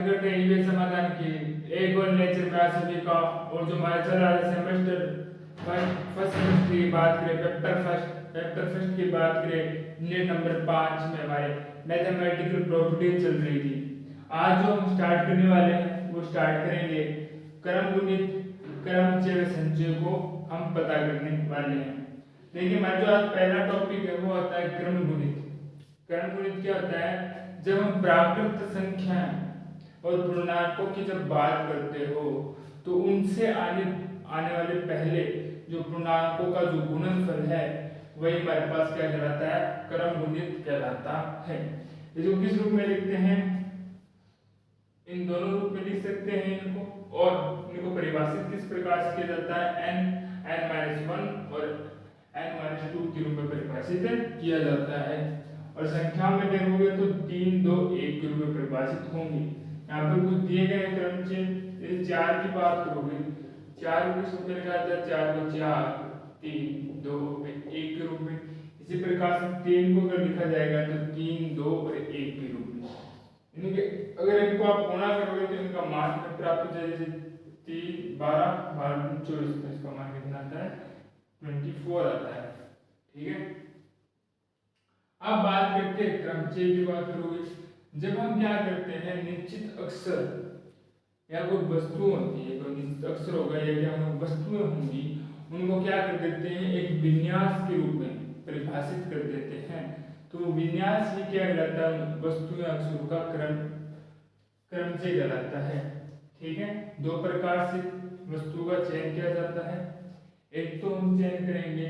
करते हैं ये समाधान की एक और लेक्चर में आप सभी का। और जो हमारा चल रहा है सेमेस्टर फर्स्ट सेमेस्टर की बात करें, पेपर फर्स्ट की बात करें, यूनिट नंबर 5 में हमारे मैथमेटिकल प्रॉपर्टीज चल रही थी। आज जो हम स्टार्ट करने वाले हैं वो स्टार्ट करेंगे क्रम गुणित क्रमचय संचय को हम पता करने वाले हैं। देखिए हमारा जो आज पहला टॉपिक है वो होता है क्रम गुणित। क्रम गुणित क्या होता है? जब हम प्राकृत संख्या और पूर्णांकों की जब बात करते हो तो उनसे आने आने वाले पहले जो पूर्णांकों का जो गुणनफल है वही हमारे पास क्या कहलाता है? क्रम गुणित कहलाता है। इसको किस रूप में लिखते हैं? इन दोनों रूप में लिख सकते हैं इनको। और इनको परिभाषित किस प्रकार से किया जाता है? n-1 और n-2 के रूप में परिभाषित किया जाता है। और संख्या में देखोगे तो 3 2 1 के रूप में परिभाषित होंगी। यहाँ पर कुछ दिए गए क्रम से 4 की बात करोगे, 4 को किस रूप में लिखा जाता है? 4 को 4 3 2 1 के रूप में। इसी प्रकार से 3 को अगर लिखा जाएगा तो 3 2 और 1 के रूप में। इनके अगर इनको आप गुणा करोगे तो इनका मान प्राप्त हो जाएगा। जैसे 3 12 12 24 में इसका मान कितना आता है? 24 आता है। ठीक है। अब बात करते हैं क्रमचय की बात करोगे। जब हम क्या करते हैं, निश्चित अक्षर या कोई वस्तु होती है, कोई निश्चित अक्षर होगा या क्या वस्तुएं होंगी, उनको क्या कर देते हैं? एक विन्यास के रूप में परिभाषित कर देते हैं। तो विन्यास ही क्या कहलाता है? वस्तु या अक्षरों का क्रमचय कहलाता है। ठीक है। दो प्रकार से वस्तु का चयन किया जाता है। एक तो हम चयन करेंगे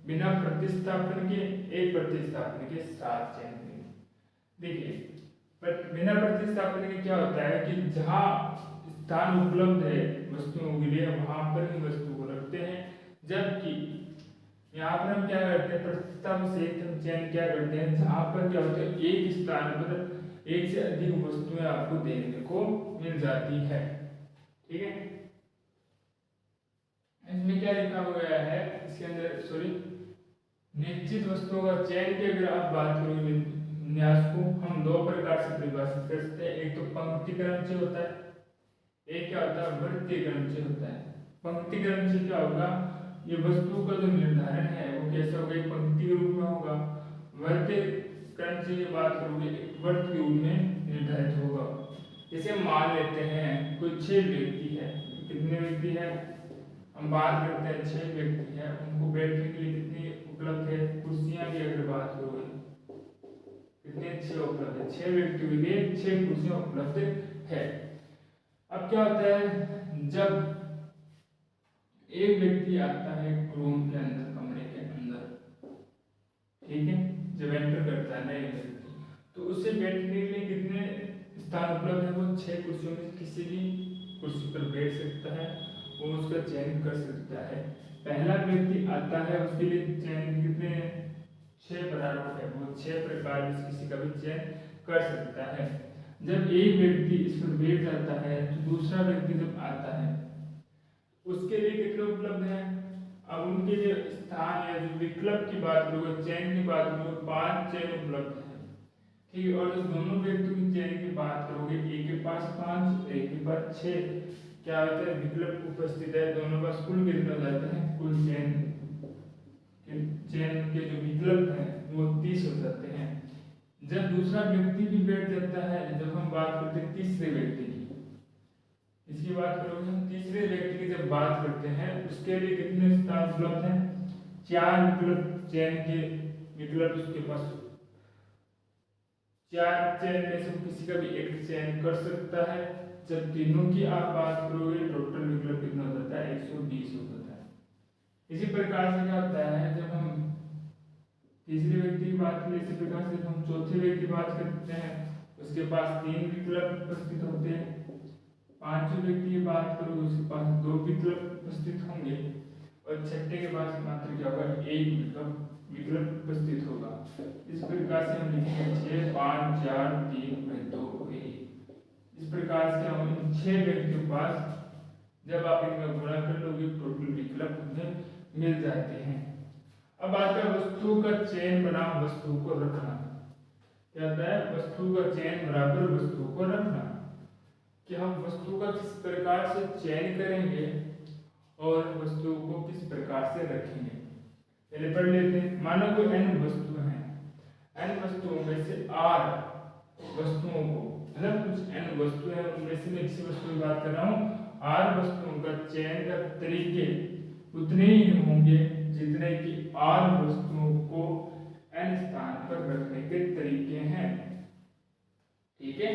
बिना प्रतिस्थापन के, एक प्रतिस्थापन के साथ चयन करेंगे। देखिए बिना प्रतिस्थापन के क्या होता है कि जहाँ स्थान उपलब्ध है वस्तुओं के लिए वहां पर ही वस्तु को रखते हैं। जबकि यहाँ पर हम क्या करते हैं? प्रतिस्थापन से हम चयन क्या करते हैं? जहाँ पर क्या होता है एक स्थान पर एक से अधिक वस्तुएं आपको देखने को मिल जाती है। ठीक है। इसमें क्या लिखा गया है इसके अंदर? निश्चित वस्तुओं का चयन की अगर आप बात करोगे विन्यास को हम दो प्रकार से परिभाषित कर सकते हैं। एक तो पंक्ति क्रमचय होता है, एक क्या होता है? वृत्तीय क्रमचय होता है। पंक्ति क्रमचय क्या होगा? ये वस्तु का जो निर्धारण है वो कैसे होगा? एक पंक्ति के रूप में होगा। वृत्तीय क्रमचय की बात करोगे एक वर्त के रूप में निर्धारित होगा। जैसे मान लेते हैं कोई 6 व्यक्ति है। कितने व्यक्ति है? हम बात करते हैं 6 व्यक्ति हैं। उनको बैठने के लिए कितनी उपलब्ध है? कुर्सियां की अगर बात करोगे कितने 6 उपलब्ध है? 6 व्यक्तियों के लिए 6 कुर्सियां उपलब्ध है। अब क्या होता है? जब एक व्यक्ति आता है रूम के अंदर, कमरे के अंदर, ठीक है, जब एंटर करता है नए व्यक्ति, तो उससे बैठने के लिए कितने स्थान उपलब्ध है? वो 6 कुर्सियों में किसी भी कुर्सी पर बैठ सकता है, वो उसका चयन कर सकता है। पहला व्यक्ति आता है उसके लिए चयन कितने? 6 प्रारूप है, वो 6 प्रकार से किसी का भी चयन कर सकता है। जब एक व्यक्ति इस पर बैठ जाता है तो दूसरा व्यक्ति जब आता है उसके लिए कितने उपलब्ध है? अब उनके लिए स्थान या जो विकल्प की बात करोगे, चयन की बात करोगे, 5 चयन उपलब्ध है। ठीक है। और जो दोनों व्यक्तियों की चयन की बात करोगे, एक के पास 5 एक के पास 6, क्या होता है? विकल्प उपस्थित है। दोनों पास कुल कितना जाता है? कुल चयन के जो विकल्प हैं वो 30 हो जाते हैं। जब दूसरा व्यक्ति भी बैठ जाता है, जब हम बात करते हैं तीसरे व्यक्ति की, इसकी बात करोगे हम तीसरे व्यक्ति की जब बात करते हैं उसके लिए कितने स्थान उपलब्ध हैं? 4 विकल्प चयन के विकल्प उसके पास। 4 चयन में से किसी का भी एक चयन कर सकता है। जब तीनों की आप बात करोगे टोटल विकल्प कितना हो जाता है? 120 हो जाता है। इसी प्रकार से क्या होता है? जब हम तीसरे व्यक्ति की बात करें, इसी प्रकार से हम चौथे व्यक्ति की बात करते हैं उसके पास 3 विकल्प उपस्थित होते हैं। पांचवें व्यक्ति की बात करो उसके पास 2 विकल्प उपस्थित होंगे। और छठे के पास मात्र क्या होगा? 1 विकल्प उपस्थित होगा। इस प्रकार से हम लिखेंगे 6 5 4 3 2 1। इस प्रकार से हम इन 6 व्यक्तियों के पास जब आप इनका गुणा कर लोगे टोटल विकल्प उन्हें मिल जाते हैं। अब आता है वस्तु का चयन बनाम वस्तु को रखना। क्या होता है? वस्तु का चयन बराबर वस्तु को रखना। कि हम वस्तु का किस प्रकार से चयन करेंगे और वस्तु को किस प्रकार से रखेंगे। पहले पढ़ लेते हैं। मानो कोई n वस्तु है, n वस्तुओं में से r वस्तुओं को, मतलब कुछ n वस्तु है उनमें से मैं किसी वस्तु की बात कर रहा हूँ, r वस्तुओं का चयन का तरीके उतने ही होंगे जितने कि r वस्तुओं को n स्थान पर रखने के तरीके हैं। ठीक है,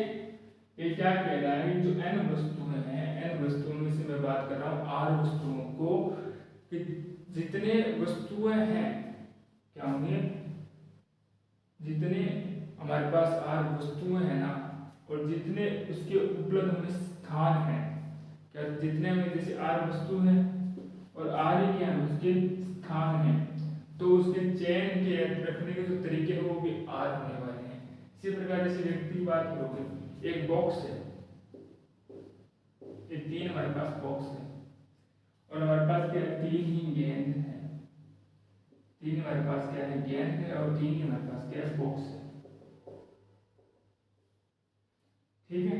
ये क्या कह रहा है, जो n वस्तुएं हैं, n वस्तुओं में से मैं बात कर रहा हूँ r वस्तुओं को, कि जितने वस्तुएं हैं क्या होंगे, जितने हमारे पास r वस्तुएं हैं ना, और जितने उसके उपलब्ध हमें स्थान हैं, क्या जितने हमें जैसे r वस्तु है और r ही क्या है उसके स्थान हैं, तो उसके चयन के रखने के जो तरीके हैं वो भी r होने वाले हैं। इसी प्रकार जैसे व्यक्ति की बात करोगे, एक बॉक्स है, ये 3 हमारे पास बॉक्स है और हमारे पास क्या है, 3 ही गेंद है, 3 हमारे पास क्या है, गेंद है, और 3 ही हमारे पास क्या है, बॉक्स है। ठीक है,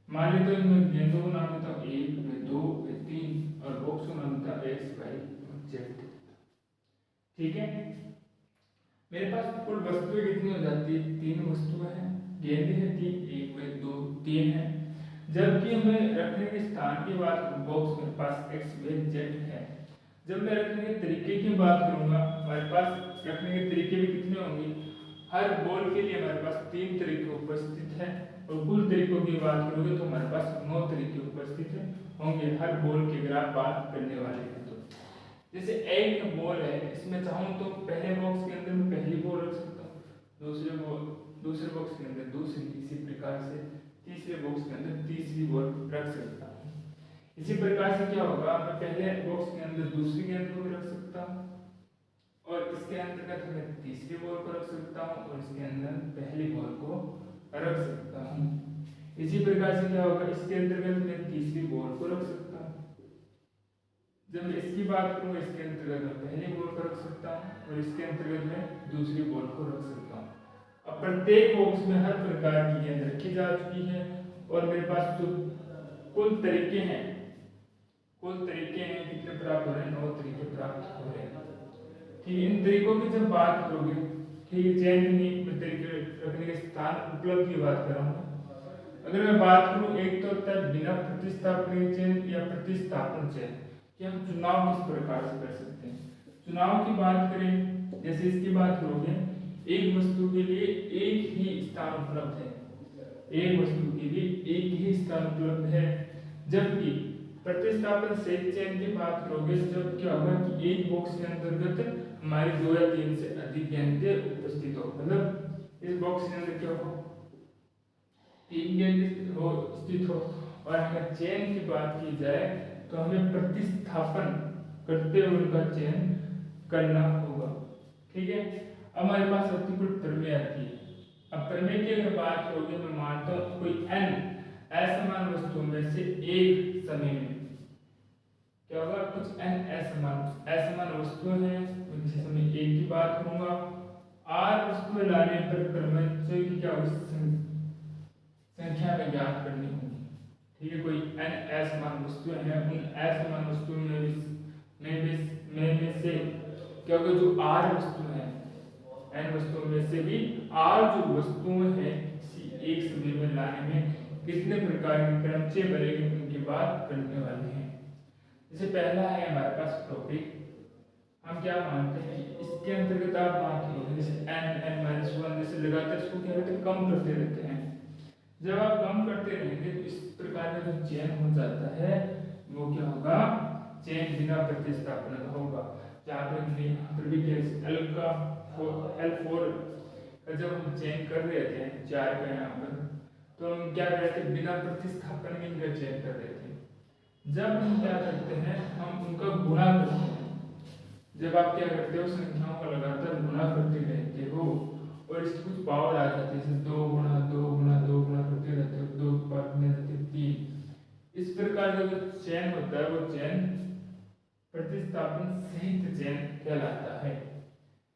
मान लीजिए तो मैं गेंदों को नाम देता हूँ 1, 2, 3 और बॉक्स को नाम देता हूँ x, y, z। ठीक है, मेरे पास कुल वस्तुएं कितनी हो जाती है, 3 वस्तुएं हैं, गेंद है 3, 1, 2, 3 है। जबकि हमें रखने के स्थान की बात करूँ, बॉक्स मेरे पास x, y, z है। जब मैं रखने के तरीके की बात करूँगा, हमारे पास रखने के तरीके भी कितने होंगे, हर बॉल के लिए हमारे पास 3 तरीके उपस्थित हैं, और कुल तरीकों की बात करोगे तो हमारे पास 9 तरीके उपस्थित होंगे हर बॉल की अगर आप बात करने वाले हैं तो। जैसे एक बॉल है, इसमें चाहूँ तो पहले बॉक्स के अंदर मैं पहली बॉल रख सकता हूँ, दूसरे बॉक्स के अंदर दूसरी, इसी प्रकार से तीसरे बॉक्स के अंदर तीसरी बॉल रख सकता हूँ। इसी प्रकार से क्या होगा, मैं पहले बॉक्स के अंदर दूसरी गेंद को भी रख सकता हूँ, और इसके अंतर्गत मैं तीसरी बॉल को रख सकता हूँ, और इसके अंदर पहली बॉल को रख सकता हूँ। इसी प्रकार से क्या होगा, इसके अंतर्गत मैं तीसरी बॉल को रख सकता हूँ। जब मैं इसकी बात करूँ, इसके अंतर्गत मैं पहली बॉल को रख सकता हूँ, और इसके अंतर्गत मैं दूसरी बॉल को रख सकता हूँ। अब प्रत्येक बॉक्स में हर प्रकार की गेंद रखी जा चुकी है, और मेरे पास जो कुल तरीके हैं कितने प्राप्त हो रहे हैं, 9 तरीके प्राप्त हो रहे हैं। ठीक है, इन तरीकों की जब बात करोगे, ठीक है, चयन तरीके रखने के स्थान उपलब्ध की बात कर रहा हूँ। अगर मैं बात करूँ, एक तो होता है बिना प्रतिस्थापन चयन या प्रतिस्थापन चयन, कि हम चुनाव किस प्रकार से कर सकते हैं। चुनाव की बात करें, जैसे इसकी बात करोगे, एक वस्तु के लिए एक ही स्थान उपलब्ध है, एक वस्तु के लिए एक ही स्थान उपलब्ध है। जबकि प्रतिस्थापन से चयन की बात करोगे, जब क्या होगा कि एक बॉक्स के अंतर्गत हमारी 2 या 3 से अधिक गेंदें उपस्थित हो, मतलब इस बॉक्स के अंदर क्या हो, 3 गेंदें हो स्थित हो, और अगर चयन की बात की जाए तो हमें प्रतिस्थापन करते हुए उनका चयन करना होगा। ठीक है, अब हमारे पास प्रतिकूल प्रमेय आती है। अब प्रमेय की अगर बात करोगे, मैं मानता हूँ कोई n असमान वस्तुओं में से एक समय में क्या होगा, कुछ n असमान वस्तुएं हैं, उनसे समय एक की बात करूंगा। r वस्तुएं लाने पर क्रमचय की क्या संख्या में ज्ञात करनी होगी। ठीक है, कोई n असमान वस्तुएं हैं, उन असमान वस्तुओं में से क्या होगा, जो r वस्तुएं हैं, n वस्तुओं में से भी r जो वस्तुएं हैं एक समय में लाने में कितने प्रकार के क्रमचय बनेंगे, उनकी बात करने वाले हैं। जैसे पहला है हमारे पास टॉपिक, हम क्या मानते हैं, इसके अंतर्गत आप बात करोगे, जैसे n-1 जैसे लगातार इसको क्या करते हैं, कम करते रहते हैं। जब आप कम करते रहेंगे तो इस प्रकार का जो चयन हो जाता है वो क्या होगा, चयन बिना प्रतिस्थापन का होगा। जहाँ पर हमने L4 का जब हम चयन कर रहे थे 4 का यहाँ पर, तो हम क्या कर रहे थे, बिना प्रतिस्थापन में इनका चयन कर रहे थे। जब हम क्या करते हैं, हम उनका गुणा करते हैं। जब आप क्या करते हो, संख्याओं का लगातार गुणा करते रहते हो, और इसकी कुछ पावर आ जाती है, जैसे 2 गुणा 2 गुणा 2 गुणा करते रहते हो, 2 की पावर में जाती है 3। इस प्रकार का जो चयन होता है वो चयन प्रतिस्थापन सहित चयन कहलाता है।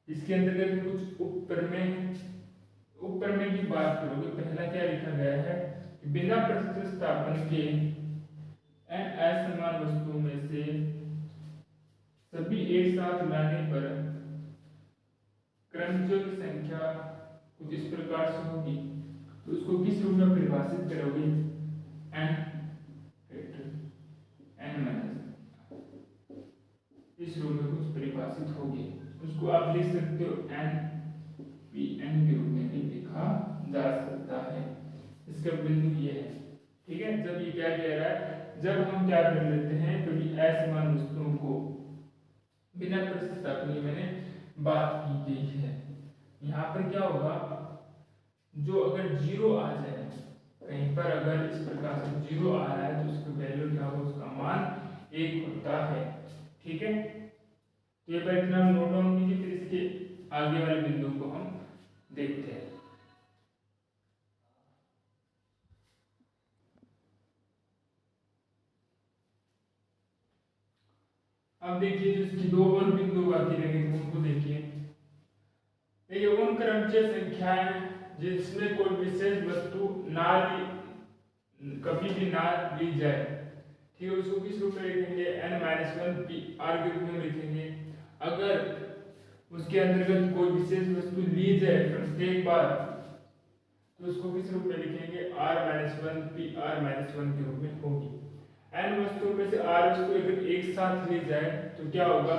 इसके अंतर्गत कुछ उपप्रमेय की बात करोगे, पहला क्या लिखा गया है, बिना प्रतिस्थापन के n असमान वस्तुओं में से सभी एक साथ लाने पर क्रमचर संख्या कुछ इस प्रकार से होगी। तो उसको किस रूप में परिभाषित करोगे? n फैक्टर n माइनस इस रूप में कुछ परिभाषित होगी। उसको आप लिख सकते हो n p n के रूप में भी लिखा जा सकता है। इसका बिंदु ये है, ठीक है। जब ये क्या कह रहा है, जब हम क्या कर लेते हैं, कभी असमान वस्तुओं को बिना प्रतिस्थापन की मैंने बात की गई है। यहाँ पर क्या होगा, जो अगर जीरो आ जाए कहीं पर, अगर इस प्रकार से जीरो आ रहा है तो उसका वैल्यू क्या होगा, उसका मान 1 होता है, ठीक है। तो ये पर इतना नोट डाउन कीजिए, फिर इसके आगे वाले बिंदु को हम देखते हैं। अब देखिए जिसकी दो और बिंदु बाकी रहेंगे तो उनको देखिए। देखिए उन क्रमचय संख्याएं जिसमें कोई विशेष वस्तु ना कभी भी ना ली जाए, ठीक है, उसको किस रूप में लिखेंगे? n-1 p r के रूप में लिखेंगे। अगर उसके अंतर्गत कोई विशेष वस्तु ली जाए प्रत्येक बार तो उसको किस रूप में लिखेंगे? r-1 p r-1 के रूप में होगी। n वस्तुओं में से r वस्तु अगर एक साथ ली जाए तो क्या होगा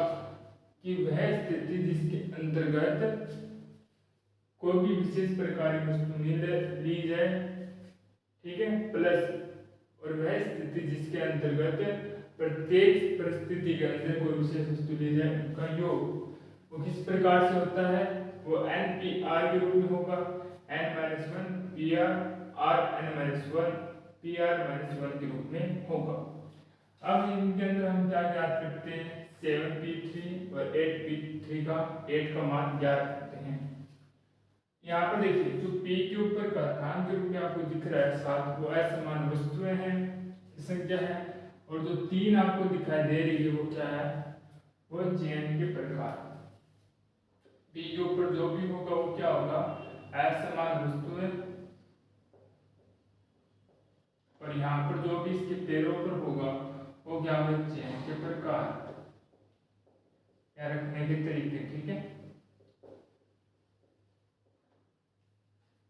कि वह स्थिति जिसके अंतर्गत कोई भी विशेष प्रकार की वस्तु ली जाए, ठीक है, प्लस और वह स्थिति जिसके अंतर्गत प्रत्येक परिस्थिति के अंदर कोई विशेष वस्तु ली जाए उनका योग वो किस प्रकार से होता है? वो n p r के रूप में होगा। n-1 p r r n-1 p r-1 के रूप में होगा। अब इनके अंदर हम क्या ज्ञात करते हैं? 7p3 और 8p3 का 8 का मान ज्ञात करते हैं। यहाँ पर देखिए जो p के ऊपर का स्थान के रूप में आपको दिख रहा है 7, वो असमान वस्तुएं हैं संख्या है, और जो 3 आपको दिखाई दे रही है वो क्या है? वो चयन के प्रकार। p के ऊपर जो भी होगा वो क्या होगा? असमान वस्तुएं, और यहाँ पर जो भी इसके पैरों पर होगा वो क्या होगा? चयन के प्रकार या रखने के तरीके, ठीक है।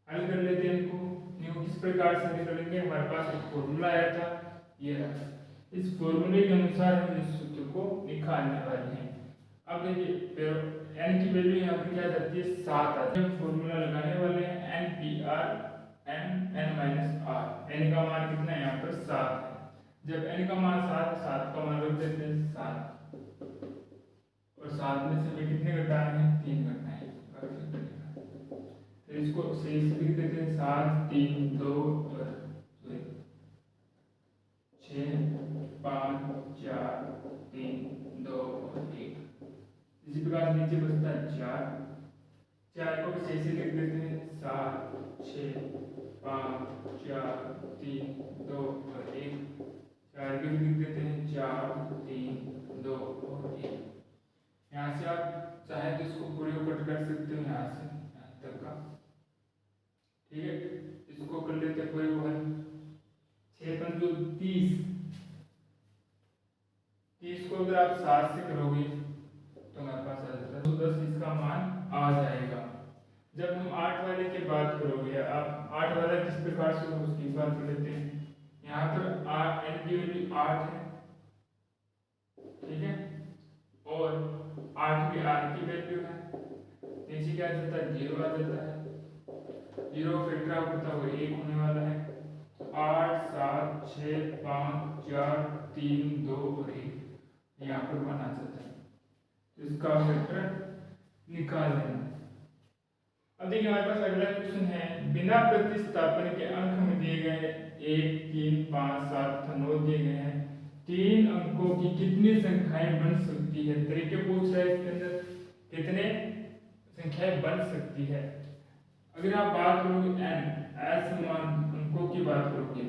हल कर लेते हैं इनको। इनको किस प्रकार से हल करेंगे? हमारे पास एक फॉर्मूला आया था, ये रहा। इस फॉर्मूले के अनुसार हम इस सूत्र को निकालने वाले हैं। अब देखिए n की वैल्यू यहाँ पर क्या जाती है? 7 आती है। हम फॉर्मूला लगाने वाले हैं n p r n-r। n का मान कितना है? यहाँ पर 7 है। जब n का मान 7 है, 7 का मान रख देते हैं 7, और 7 में से हमें कितने घटाने हैं? 3 घटाने हैं। फिर इसको सही से लिख देते हैं 7 3 2 6 5 4 3 2 और 1। इसी प्रकार नीचे बचता है 4 को भी सही से लिख देते हैं 7 6 5 4 3 2 और 1। 4 के भी लिख देते हैं 4 3 2 और 1। यहाँ से आप चाहे तो इसको पूरे को कट कर सकते हो, यहाँ से यहाँ तक का, ठीक है। इसको कर लेते हैं पूरे को हल। 6 पंजो 30 को अगर आप 7 से करोगे तो हमारे पास आ जाता है तो 10 इसका मान आ जाएगा। जब हम 8 वाले की बात करोगे, आप 8 वाला किस प्रकार से हो उसकी बात कर लेते हैं। यहाँ पर n की वैल्यू 8 है, ठीक है, और 8 भी r की वैल्यू है। नीचे क्या जाता है? 0 आ जाता है। 0 फैक्टर आउट होता है वो 1 होने वाला है। 8 7 6 5 4 3 2 और 1 यहाँ पर 1 आ जाता है। तो इसका फैक्टर निकाल लेना। अब देखिए हमारे पास अगला क्वेश्चन है, बिना प्रतिस्थापन के अंक हमें दिए गए 1 3 5 7 9 दिए गए हैं। 3 अंकों की कितनी संख्याएं बन सकती है? तरीके पूछ रहा है इसके अंदर कितने संख्याएं बन सकती है। अगर आप बात करोगे n असमान अंकों की बात करोगे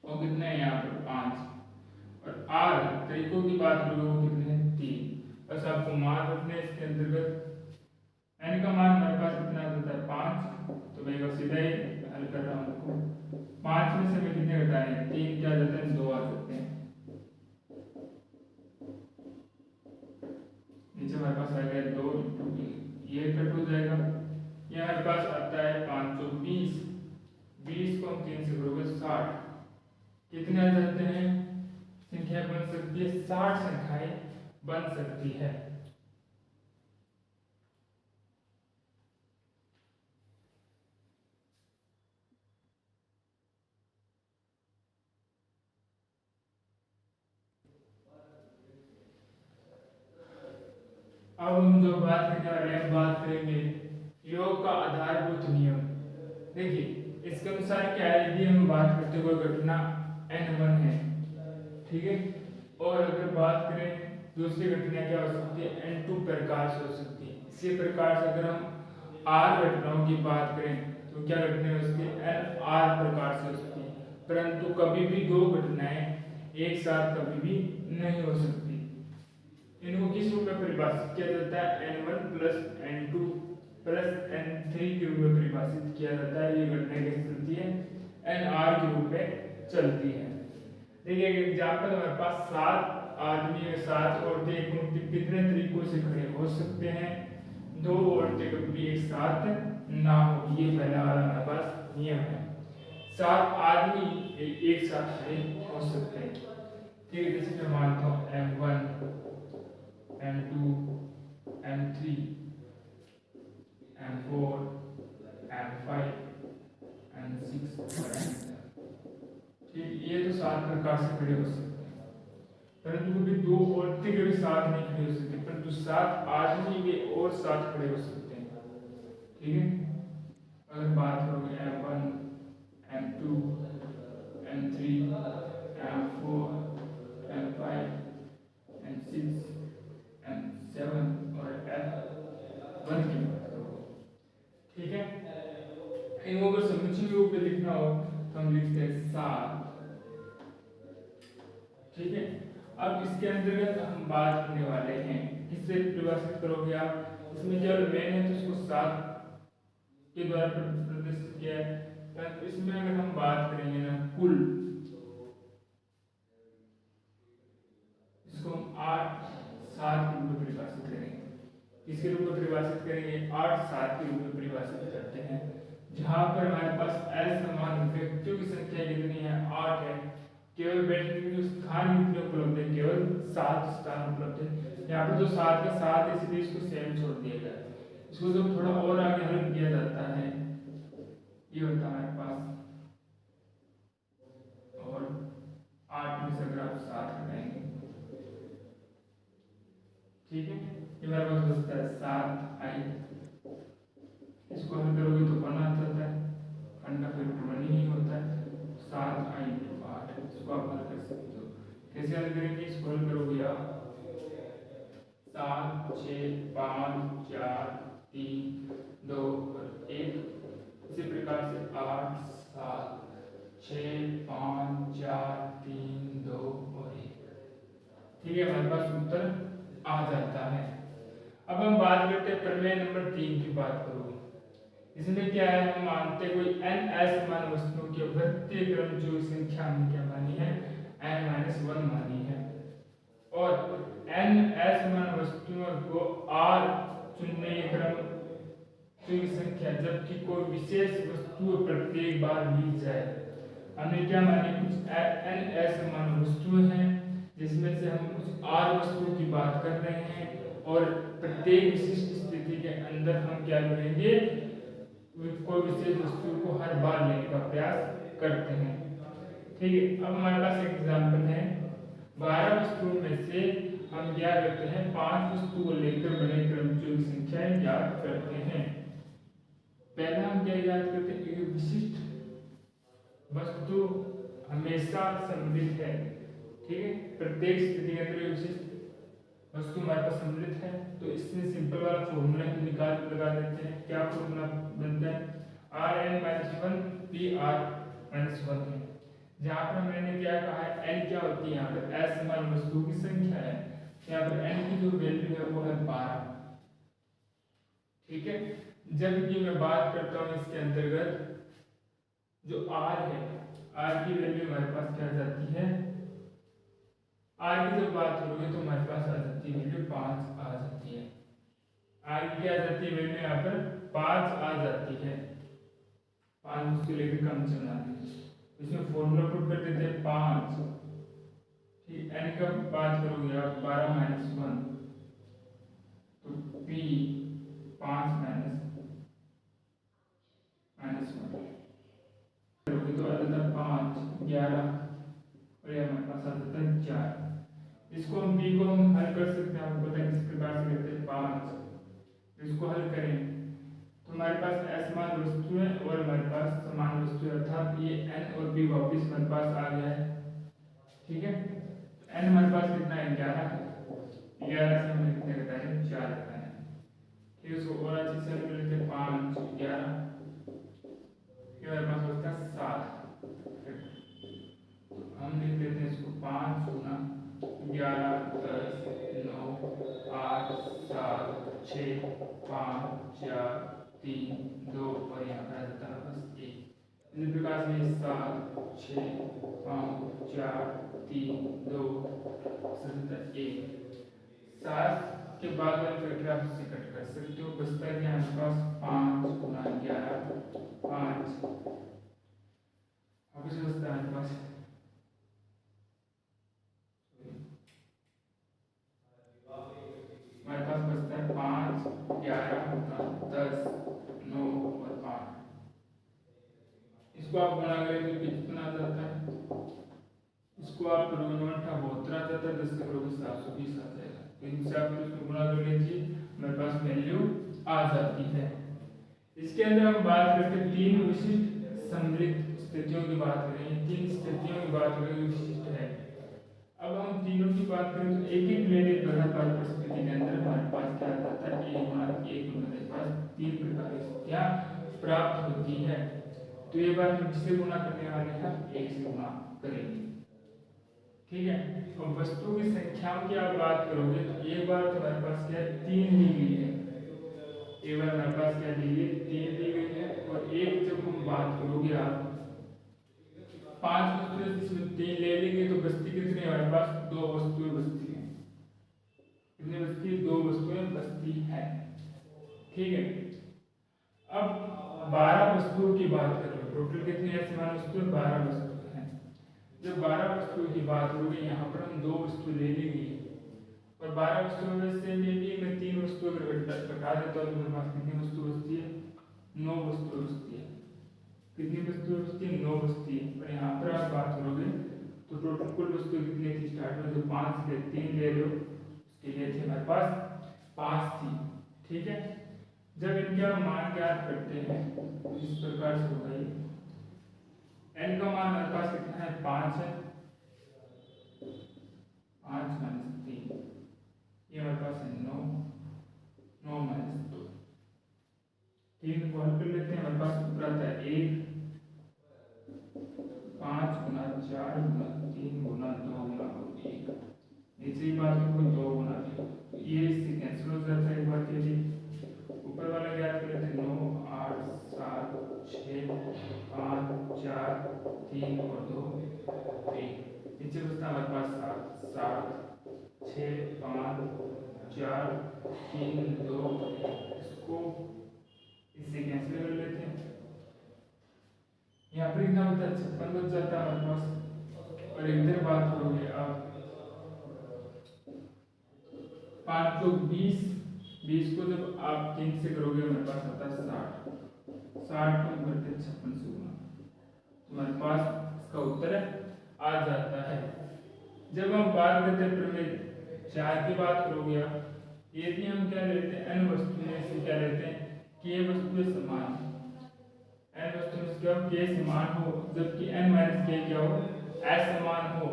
वो कितने हैं? यहाँ पर 5, और r तरीकों की बात करोगे वो कितने हैं? 3। बस आपको मान रखने इसके अंतर्गत। n का मान हमारे पास कितना होता है? 5, तो मैं सीधा ही हल कर रहा हूँ। में कितने घटाने हैं, 3 क्या जाते हैं 2 आ सकते हैं। नीचे हमारे पास आ गया 2 ये कट हो जाएगा। ये हमारे पास आता है 520, 20 को हम 3 से करोगे 60, कितने आ जाते हैं, संख्या बन सकती है 60 संख्याएं बन सकती है। अब हम जो बात करने वाले हैं, बात करेंगे योग का आधारभूत नियम। देखिए इसके अनुसार क्या है, यदि हम बात करते हुए घटना n1 है, ठीक है, और अगर बात करें दूसरी घटना क्या हो सकती है, n2 प्रकार से हो सकती है। इसी प्रकार से अगर हम r घटनाओं की बात करें तो क्या घटना हो सकती है, nr प्रकार से हो सकती है। परंतु कभी भी दो घटनाएं एक साथ कभी भी नहीं हो सकती। इनको किस रूप में परिभाषित किया जाता है, n1 plus n2 plus n3 के रूप में परिभाषित किया जाता है। ये घटना कैसे चलती है, nr के रूप में चलती है। देखिए एक एग्जांपल, हमारे पास 7 आदमी या 7 औरतें एक पंक्ति कितने तरीकों से खड़े हो सकते हैं, 2 औरतें कभी एक साथ ना हो। ये पहला वाला हमारे पास नियम है। 7 आदमी एक साथ खड़े हो सकते हैं। ठीक है, जैसे मैं मानता हूँ m1 m2 m3 m4 m5 m6 और m7। ठीक, ये तो 7 प्रकार से खड़े हो सकते हैं। परंतु कभी 2 औरतें कभी साथ नहीं खड़े हो सकते, परंतु 7 आदमी भी और साथ खड़े हो सकते हैं। ठीक है, अगर बात करोगे m1 m2 m3 m4 m5 m6 m7 और f1 की बात करो। ठीक है, इनको अगर समुच्चय रूप में लिखना हो तो हम लिखते हैं 7। ठीक है, अब इसके अंतर्गत हम बात करने वाले हैं, किससे परिभाषित करोगे आप, इसमें केवल मेन है तो इसको 7 के द्वारा प्रदर्शित किया है। परंतु इसमें अगर हम बात करेंगे ना कुल, इसको हम 8 7 के रूप में परिभाषित करेंगे। किसके रूप में परिभाषित करेंगे, 8 7 के रूप में परिभाषित करते हैं। जहां पर हमारे पास असमान व्यक्तियों की संख्या कितनी है, 8 है। केवल बैठने के जो स्थान कितने उपलब्ध है, केवल 7 स्थान उपलब्ध है। यहाँ पर जो 7 का 7 है, इसलिए इसको सेम छोड़ दिया गया। इसको जब थोड़ा और आगे हल किया जाता है, ये होता है हमारे पास, और 8 में से अगर आप 7 हटाएंगे, ठीक है, ये हमारे पास बचता है 7i। इसको हल करोगे तो 1 आ जाता है, अंडा फिर 1 ही होता है, 7i × 8। इसको आप हल कर सकते हो। कैसे हल करेंगे, इसको हल करोगे आप 7 6 5 4 3 2 और 1। इसी प्रकार से 8 7 6 5 4 3 2 और 1। ठीक है, हमारे पास उत्तर आ जाता है। अब हम बात करते हैं प्रमेय नंबर 3 की बात करोगे। इसमें क्या है, हम मानते कोई n असमान वस्तुओं की वृत्तीय क्रम जो संख्या हमने क्या मानी है, n-1 मानी है, और n असमान वस्तुओं को r चुनने क्रम की संख्या, जबकि कोई विशेष वस्तु प्रत्येक बार ली जाए। हमने क्या मानी, कुछ n असमान वस्तुएं हैं जिसमें से हम कुछ r वस्तुओं की बात कर रहे हैं, और प्रत्येक विशिष्ट स्थिति के अंदर हम क्या करेंगे, कोई विशेष वस्तु को हर बार लेने का प्रयास करते हैं। ठीक है, अब हमारे पास एक एग्जाम्पल है, 12 वस्तुओं में से हम क्या करते हैं, 5 वस्तु को लेकर बने क्रमचुओं की संख्याएं याद करते हैं। पहला हम क्या याद करते हैं, कि विशिष्ट वस्तु हमेशा सम्मिलित है। ठीक है, प्रत्येक स्थिति के अंदर विशिष्ट वस्तु हमारे पास सम्मिलित है। तो इसमें सिंपल वाला फॉर्मूला हम लगा देते हैं। क्या फॉर्मूला बनता है, Rn-1 PR-1 है। जहाँ पर मैंने क्या कहा है, n क्या होती है, यहाँ पर असमान वस्तुओं की संख्या है। यहाँ पर n की जो वैल्यू है वो है 12। ठीक है, जबकि मैं बात करता हूँ इसके अंतर्गत जो r है, आर की वैल्यू हमारे पास क्या जाती है, आर की जब बात करोगे तो हमारे पास आ जाती है वैल्यू 5 आ जाती है। आर की क्या आ जाती है वैल्यू यहाँ पर 5 आ जाती है। 5 उसको लेकर कम चलना है, इसमें फॉर्मूला पुट कर देते हैं 5। ठीक, एन का बात करोगे आप 12 माइनस 1 तो पी 5 माइनस 1 करोगे तो आ जाता है 5 11 और ये हमारे पास आ जाता है 4। इसको हम पी को हम हल कर सकते हैं, आपको पता है किस प्रकार से करते हैं 5। इसको हल करें तो हमारे पास असमान वस्तु है और हमारे पास समान वस्तु है, अर्थात ये n और p वापस हमारे पास आ गया है। ठीक है, n हमारे पास कितना है 11, 11 से हमें कितने घटा है 4 घटा है। ठीक है, इसको और अच्छे से कर लेते हैं 5 11 ये हमारे पास बचता है 7। हम लिख लेते हैं इसको 5 गुना 11 10 9 8 7 6 5 4 3 2 और यहाँ पर आ जाता है बस 1। इसी प्रकार से 7 6 5 4 3 2 1। 7 के बाद वाले फैक्टर आप इससे कट कर सकते हो, बचता है हमारे पास 5 गुना 11 5 अब इसे बचता है हमारे पास बचता है 5 11 10 9 और 5। इसको आप गुणा करें तो कितना आ जाता है, इसको आप करोगे 9 8 72 आ जाता है, 10 से करोगे 720 आ जाएगा। तो इनसे आप इसको गुणा कर लीजिए, मेरे पास वैल्यू आ जाती है। इसके अंदर हम बात करते हैं 3 विशिष्ट समृद्ध स्थितियों की बात करें, 3 स्थितियों की बात करें विशिष्ट है। अब हम तीनों की बात करें तो एक एक प्लेनेट ग्रहाकार परिस्थिति के अंदर हमारे पास क्या आता है एक गुना मेरे पास 3 प्रकार की स्थितियां प्राप्त होती है। तो ये बार हम किससे गुणा करने वाले हैं, 1 से गुणा करेंगे। ठीक है, और वस्तु की संख्याओं की आप बात करोगे तो एक बार तो हमारे पास क्या है 3 दी गई है, एक बार हमारे पास क्या दी गई 3 दी गई है। और एक जब हम बात करोगे आप 5 वस्तुएं जिसमें 3 ले लेंगे तो बचती कितनी हमारे पास 2 वस्तुएं बचती हैं। कितनी बचती है 2 वस्तुएं बचती हैं। ठीक है, अब 12 वस्तुओं की बात कर रहे हो, टोटल कितनी है समान वस्तुएं 12 वस्तुएं हैं। जब 12 वस्तुओं की बात होगी यहाँ पर हम 2 वस्तु ले लेंगे और 12 वस्तुओं में से ले लिए मैं 3 वस्तुएं घटा देता हूँ तो मेरे पास कितनी वस्तु बचती है 9 वस्तुएं बचती है। कितनी वस्तुएं बचती है 9 बचती है। और यहाँ पर आप बात करोगे तो टोटल कुल वस्तुएं कितनी थी स्टार्ट में जो 5 थे 3 ले लो उसके लिए थे हमारे पास 5 थी। ठीक है, जब इनका मान ज्ञात करते हैं तो इस प्रकार से होगा ये n का मान हमारे पास कितना है 5 है, 5 माइनस 3 ये हमारे पास है 9 9 माइनस 2। 3 को हल कर लेते हैं, हमारे पास ऊपर आता है 1 5 गुना 4 गुना 3 गुना 2 गुना 1। नीचे की बात को 2 गुना ये इससे कैंसिल हो जाता है एक बार के लिए। ऊपर वाला ज्ञात कर लेते हैं 9 8 7 6 5 4 3 और 2 1। नीचे बचता हमारे पास 7 7 6 5 4 3 2। इसको इससे कैंसिल कर लेते हैं, यहाँ पर कितना बचता है 56 बच जाता है हमारे पास। और इधर बात करोगे आप 5 तो 20 20 को जब आप 3 से करोगे हमारे पास आता है 60 60 को करते 56 से गुना तो हमारे पास इसका उत्तर आ जाता है। जब हम बात करते हैं प्रमेय 4 की बात करोगे आप, यदि हम क्या लेते हैं n वस्तुएं से क्या लेते हैं k वस्तुएं समान, n वस्तुओं से क्या k समान हो जबकि n माइनस k क्या हो असमान हो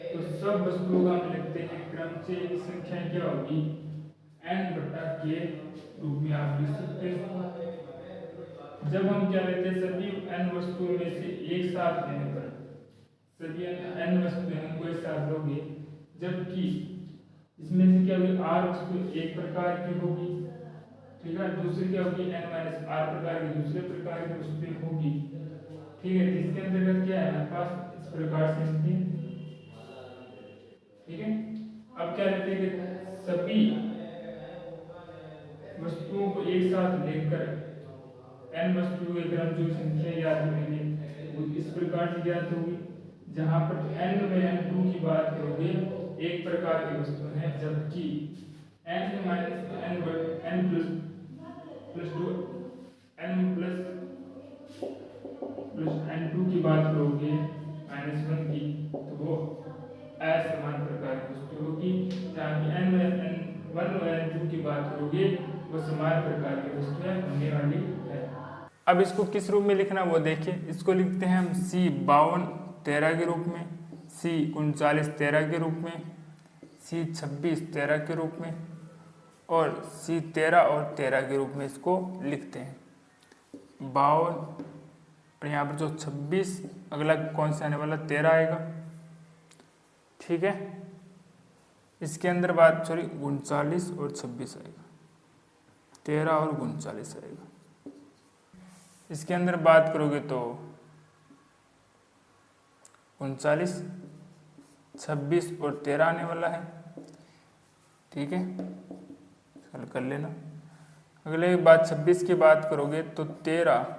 तो सब वस्तुओं का हम लिखते हैं क्रम से संख्या क्या होगी n बटा k रूप में आप लिख सकते हो। जब हम क्या लेते हैं सभी n वस्तुओं में से एक साथ लेने पर सभी n वस्तुएं हमको एक साथ लोगे जबकि इसमें से क्या होगी r वस्तु एक प्रकार की होगी, ठीक है, दूसरी क्या होगी n माइनस r प्रकार की दूसरे प्रकार की वस्तुएं होगी। ठीक है, इसके अंतर्गत क्या है हमारे पास इस प्रकार से लिखते हैं। ठीक है, अब क्या लिखते हैं कि सभी वस्तुओं को एक साथ लेकर n वस्तुओं के क्रम जो संख्या याद करेंगे वो इस प्रकार से ज्ञात होगी। जहां पर n में n2 की बात करोगे एक प्रकार की वस्तु है, जबकि n minus n plus two n plus n2 की बात करोगे -1 की, तो वो असमान प्रकार की वस्तु होगी। जहाँ की n में n1 और n2 की बात करोगे वो समान प्रकार की वस्तुएं होने वाली है। अब इसको किस रूप में लिखना वो देखिए। इसको लिखते हैं हम C 52 13 के रूप में, C 39 13 के रूप में, C 26 13 के रूप में और C 13 और 13 के रूप में इसको लिखते हैं। 52 और यहाँ पर जो 26 अगला कौन सा आने वाला 13 आएगा। ठीक है, इसके अंदर बात 39 और 26 आएगा, 13 और 39 आएगा। इसके अंदर बात करोगे तो 39 26 और 13 आने वाला है। ठीक है, हल कर लेना। अगले बात 26 की बात करोगे तो 13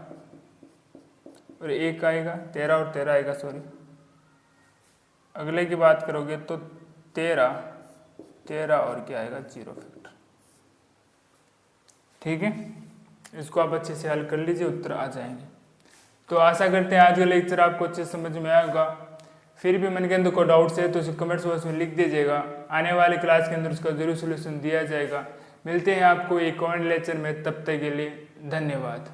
और 1 आएगा, 13 और 13 आएगा सॉरी। अगले की बात करोगे तो 13 और क्या आएगा 0 फैक्टर। ठीक है, इसको आप अच्छे से हल कर लीजिए, उत्तर आ जाएंगे। तो आशा करते हैं आज का लेक्चर आपको अच्छे समझ में आएगा। फिर भी मन के अंदर कोई डाउट्स है तो उसे कमेंट्स बॉक्स में लिख दीजिएगा, आने वाले क्लास के अंदर उसका जरूर सोल्यूशन दिया जाएगा। मिलते हैं आपको एक और लेक्चर में, तब तक के लिए धन्यवाद।